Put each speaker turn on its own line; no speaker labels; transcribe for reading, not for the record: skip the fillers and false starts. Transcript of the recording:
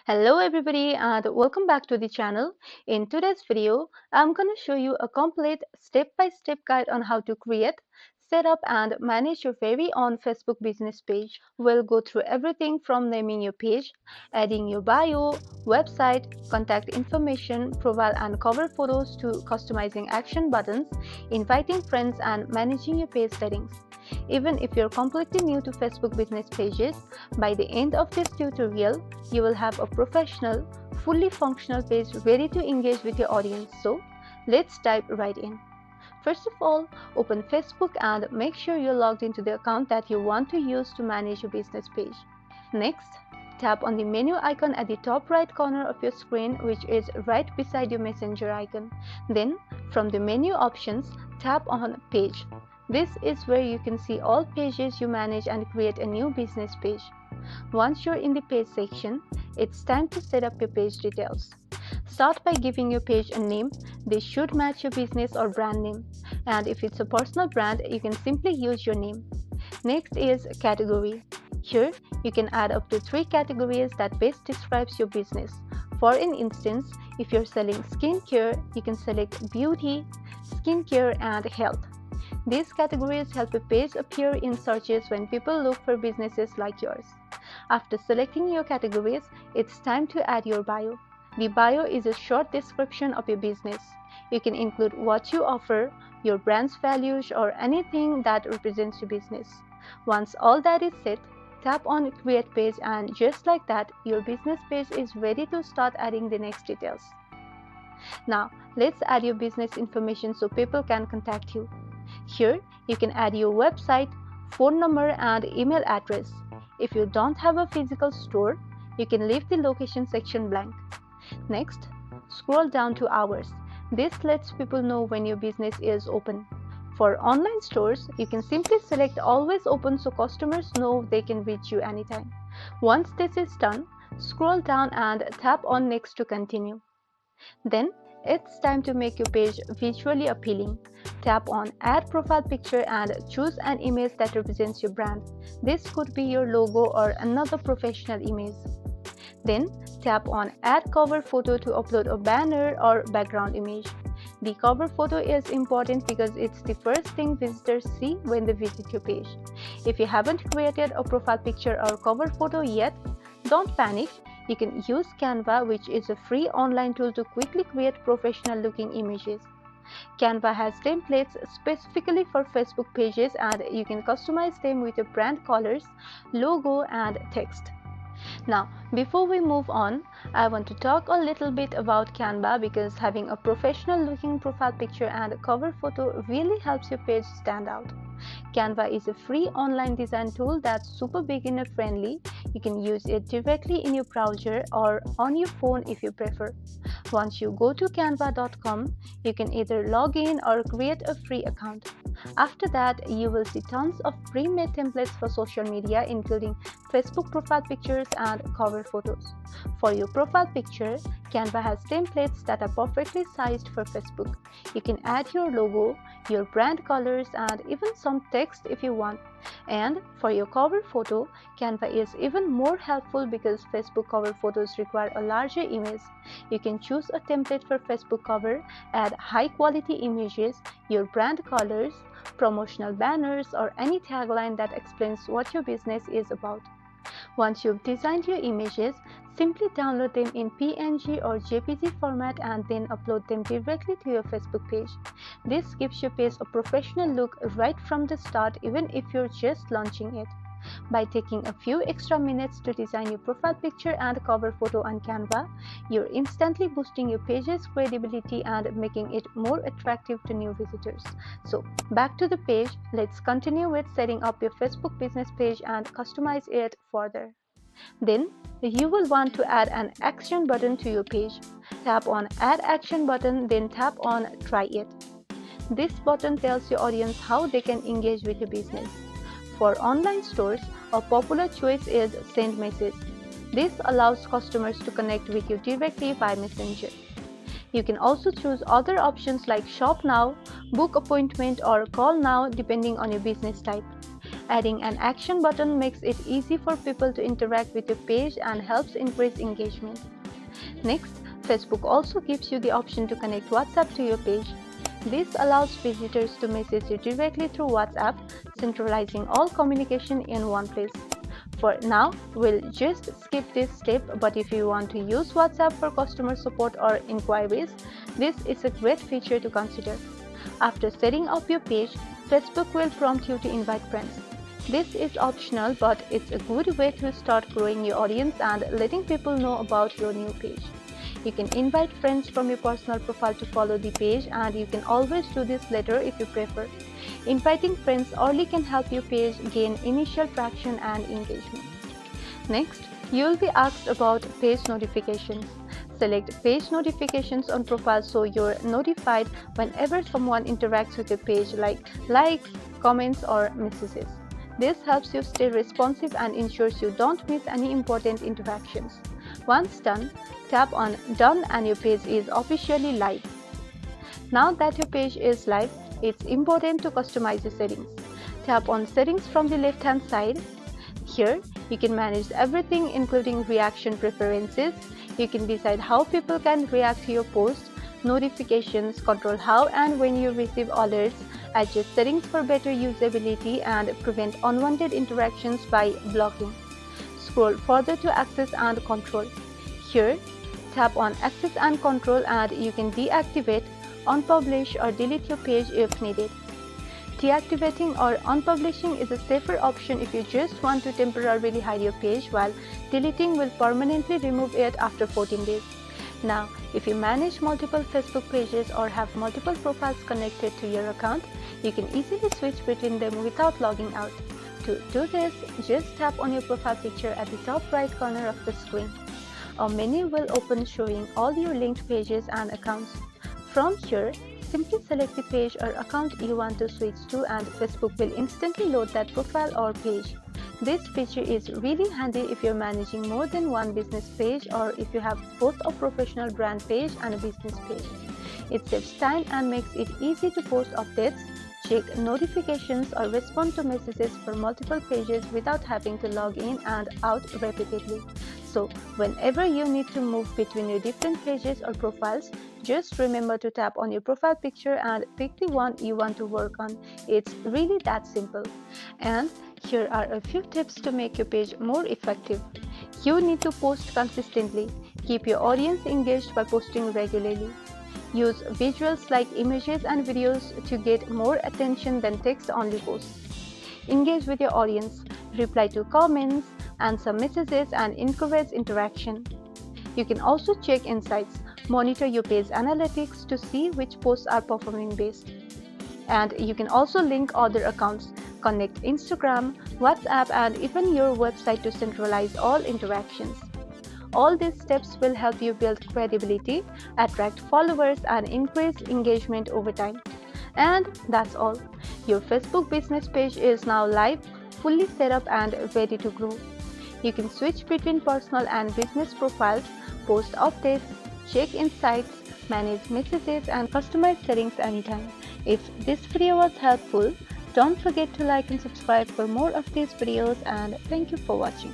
Hello everybody and welcome back to the channel. In today's video, I'm going to show you a complete step-by-step guide on how to create, set up and manage your very own Facebook business page. We'll go through everything from naming your page, adding your bio, website, contact information, profile and cover photos to customizing action buttons, inviting friends and managing your page settings. Even if you're completely new to Facebook business pages, by the end of this tutorial, you will have a professional, fully functional page ready to engage with your audience. So, let's dive right in. First of all, open Facebook and make sure you're logged into the account that you want to use to manage your business page. Next, tap on the menu icon at the top right corner of your screen, which is right beside your messenger icon. Then, from the menu options, tap on Page. This is where you can see all pages you manage and create a new business page. Once you're in the page section, it's time to set up your page details. Start by giving your page a name. This should match your business or brand name. And if it's a personal brand, you can simply use your name. Next is category. Here, you can add up to 3 categories that best describes your business. For an instance, if you're selling skincare, you can select beauty, skincare, and health. These categories help a page appear in searches when people look for businesses like yours. After selecting your categories, it's time to add your bio. The bio is a short description of your business. You can include what you offer, your brand's values, or anything that represents your business. Once all that is set, tap on Create Page and just like that, your business page is ready to start adding the next details. Now, let's add your business information so people can contact you. Here, you can add your website, phone number, and email address. If you don't have a physical store, you can leave the location section blank. Next, scroll down to hours. This lets people know when your business is open. For online stores, you can simply select Always Open so customers know they can reach you anytime. Once this is done, scroll down and tap on Next to continue. Then, it's time to make your page visually appealing. Tap on Add Profile Picture and choose an image that represents your brand. This could be your logo or another professional image. Then, tap on Add Cover Photo to upload a banner or background image. The cover photo is important because it's the first thing visitors see when they visit your page. If you haven't created a profile picture or cover photo yet, don't panic. You can use Canva, which is a free online tool to quickly create professional looking images. Canva has templates specifically for Facebook pages and you can customize them with your brand colors, logo and text. Now, before we move on, I want to talk a little bit about Canva because having a professional looking profile picture and cover photo really helps your page stand out. Canva is a free online design tool that's super beginner friendly. You can use it directly in your browser or on your phone if you prefer. Once you go to canva.com, you can either log in or create a free account. After that, you will see tons of pre-made templates for social media, including Facebook profile pictures and cover photos. For your profile picture, Canva has templates that are perfectly sized for Facebook. You can add your logo, your brand colors, and even some text if you want. And for your cover photo, Canva is even more helpful because Facebook cover photos require a larger image. You can choose a template for Facebook cover, add high quality images, your brand colors, promotional banners, or any tagline that explains what your business is about. Once you've designed your images, simply download them in PNG or JPG format and then upload them directly to your Facebook page. This gives your page a professional look right from the start, even if you're just launching it. By taking a few extra minutes to design your profile picture and cover photo on Canva, you're instantly boosting your page's credibility and making it more attractive to new visitors. So, back to the page, let's continue with setting up your Facebook business page and customize it further. Then, you will want to add an action button to your page. Tap on Add Action button, then tap on Try It. This button tells your audience how they can engage with your business. For online stores, a popular choice is Send Message. This allows customers to connect with you directly by Messenger. You can also choose other options like Shop Now, Book Appointment, or Call Now depending on your business type. Adding an action button makes it easy for people to interact with your page and helps increase engagement. Next, Facebook also gives you the option to connect WhatsApp to your page. This allows visitors to message you directly through WhatsApp, centralizing all communication in one place. For now, we'll just skip this step, but if you want to use WhatsApp for customer support or inquiries, this is a great feature to consider. After setting up your page, Facebook will prompt you to invite friends. This is optional, but it's a good way to start growing your audience and letting people know about your new page. You can invite friends from your personal profile to follow the page, and you can always do this later if you prefer. Inviting friends early can help your page gain initial traction and engagement. Next, you will be asked about page notifications. Select page notifications on profile so you're notified whenever someone interacts with your page, like likes, comments, or messages. This helps you stay responsive and ensures you don't miss any important interactions. Once done, tap on Done and your page is officially live. Now that your page is live, it's important to customize your settings. Tap on Settings from the left-hand side. Here, you can manage everything including reaction preferences. You can decide how people can react to your post, notifications, control how and when you receive alerts, adjust settings for better usability, and prevent unwanted interactions by blocking. Scroll further to Access and Control. Here, tap on Access and Control and you can deactivate, unpublish, or delete your page if needed. Deactivating or unpublishing is a safer option if you just want to temporarily hide your page, while deleting will permanently remove it after 14 days. Now, if you manage multiple Facebook pages or have multiple profiles connected to your account, you can easily switch between them without logging out. To do this, just tap on your profile picture at the top right corner of the screen. A menu will open showing all your linked pages and accounts. From here, simply select the page or account you want to switch to and Facebook will instantly load that profile or page. This feature is really handy if you're managing more than one business page or if you have both a professional brand page and a business page. It saves time and makes it easy to post updates, check notifications, or respond to messages for multiple pages without having to log in and out repeatedly. So, whenever you need to move between your different pages or profiles, just remember to tap on your profile picture and pick the one you want to work on. It's really that simple. And here are a few tips to make your page more effective. You need to post consistently. Keep your audience engaged by posting regularly. Use visuals like images and videos to get more attention than text-only posts. Engage with your audience. Reply to comments, answer messages, and encourage interaction. You can also check insights. Monitor your page analytics to see which posts are performing best. And you can also link other accounts, connect Instagram, WhatsApp, and even your website to centralize all interactions. All these steps will help you build credibility, attract followers, and increase engagement over time. And that's all. Your Facebook business page is now live, fully set up, and ready to grow. You can switch between personal and business profiles, post updates, check insights, manage messages, and customize settings anytime. If this video was helpful, don't forget to like and subscribe for more of these videos, and thank you for watching.